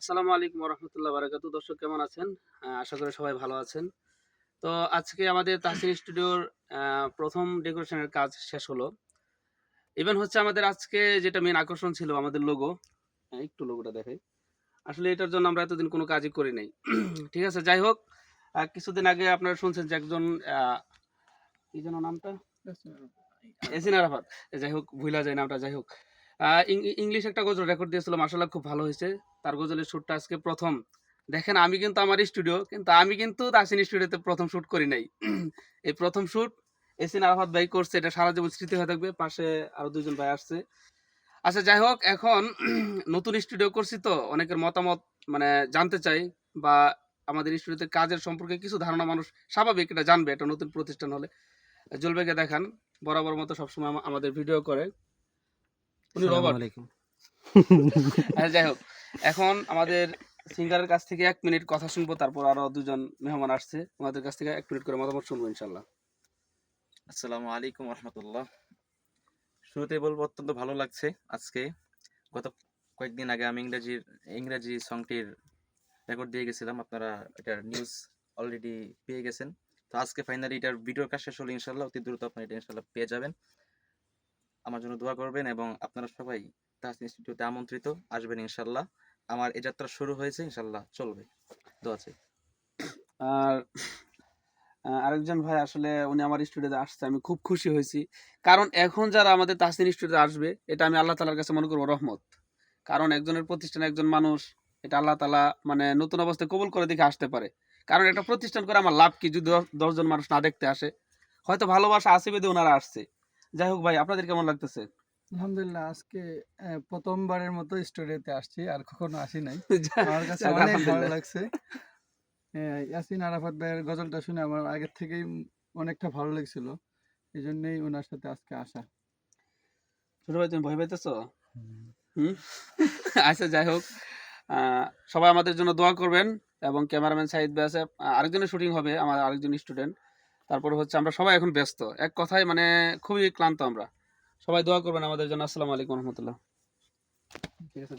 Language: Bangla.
আসসালামু আলাইকুম ওরহমতুল্লাহ বারাকাতু। দর্শক কেমন আছেন? আশা করি সবাই ভালো আছেন। তো আজকে আমাদের তাহসিন স্টুডিওর ১ম ডেকোরেশনের কাজ শেষ হলো। ইভেন হচ্ছে আমাদের আজকে যেটা মেইন আকর্ষণ ছিল আমাদের লোগো। একটু লোগোটা দেখাই। আসলে এটার জন্য আমরা এতদিন কোনো কাজই করি নাই। ঠিক আছে? যাই হোক, কিছুদিন আগে আপনারা শুনছেন যে একজন আ কি যেন নামটা? এহসিন আরাফাত। যাই হোক ভুইলা যায় নামটা, যাই হোক। ইংলিশ একটা গজল রেকর্ড দিয়েছিল, মাশাআল্লাহ খুব ভালো হইছে। তার গজলের শুটটা আজকে ১ম। দেখেন আমি কিন্তু আমার স্টুডিও, কিন্তু আমি কিন্তু তাহসিন স্টুডিওতে ১ম শুট করি নাই। এই ১ম শুট এহসিন আরাফাত ভাই করছে। এটা সারা জীবন স্মৃতি হয়ে থাকবে। পাশে আরো ২ জন ভাই আসছে। আচ্ছা যাই হোক, এখন নতুন স্টুডিও করছি তো অনেকের মতামত মানে জানতে চাই, বা আমাদের স্টুডিওতে কাজের সম্পর্কে কিছু ধারণা মানুষ স্বাভাবিক এটা জানবে, একটা নতুন প্রতিষ্ঠান হলে। জুয়েল ভাইকে দেখান, বরাবর মতো সবসময় আমাদের ভিডিও করে। উনি আসসালামু রবার্ট। আলাইকুম। আচ্ছা যাই হোক, এখন আমাদের সিঙ্গারের কাছ থেকে ১ মিনিট কথা শুনবো, তারপর আরো ২ জন মেহমান আসছে। ওনাদের কাছ থেকে ১ মিনিট করে মতামত শুনবো ইনশাআল্লাহ। আসসালামু আলাইকুম রহমতুল্লাহ। শুরুতেই বলবো অত্যন্ত ভালো লাগছে আজকে। গত কয়েকদিন আগে আমি ইংরাজি সংটির রেকর্ড দিয়ে গেছিলাম। আপনারা এটার নিউজ অলরেডি পেয়ে গেছেন। তো আজকে ফাইনালি এটার ভিডিওর কাজ শেষ হলো, ইনশাল্লাহ অতি দ্রুত আপনারা এটা ইনশাল্লাহ পেয়ে যাবেন। আমার জন্য দোয়া করবেন এবং আপনারা সবাই তাহসিন ইনস্টিটিউটে আমন্ত্রিত, আসবেন ইনশাল্লাহ। আমার এই যাত্রা শুরু হয়েছে, ইনশাল্লাহ চলবে। দোয়া চাই। আর আরেকজন ভাই আসলে উনি আমার স্টুডিওতে আসছে, আমি খুব খুশি হয়েছি। কারণ এখন যারা আমাদের তাহসিন স্টুডিওতে আসবে, এটা আমি আল্লাহ তাআলার কাছে মনে করব রহমত। কারণ একজনের প্রতিষ্ঠানে একজন মানুষ, এটা আল্লাহ তাআলা মানে নতুন অবস্থায় কবুল করে দেখে আসতে পারে। কারণ একটা প্রতিষ্ঠান করে আমার লাভ কি যদি ১০ জন মানুষ না দেখতে আসে? হয়তো ভালোবাসা আছে বিধায় ওনারা আসছে। যাই হোক ভাই, আপনাদের কেমন লাগতেছে? আলহামদুলিল্লাহ, আজকে প্রথমবারের মতো স্টুডিওতে আসছি, আর কখনো আসি নাই। যাক, আমার কাছে যাক, অনেক ভালো আলহামদুলিল্লাহ। লাগছে। ইয়াসিন আরাফাত ভাইয়ের গজলটা শুনে আমার আগের থেকেই অনেকটা ভালো লাগছিল। এই জন্যই ওনার সাথে আজকে আসা। ছোট ভাই তুমি ভয় পাইতেছো? হুম? আচ্ছা যাই হোক, সবাই আমাদের জন্য দোয়া করবেন, এবং ক্যামেরাম্যান সাইদ ভাই আছে। আরেকজনের শুটিং হবে, আমার আরেকজন স্টুডেন্ট। তারপরে হচ্ছে আমরা সবাই এখন ব্যস্ত। এক কথায় মানে খুবই ক্লান্ত আমরা। সবাই দোয়া করবেন আমাদের জন্য। আসসালামু আলাইকুম রহমতুল্লাহ। ঠিক আছে।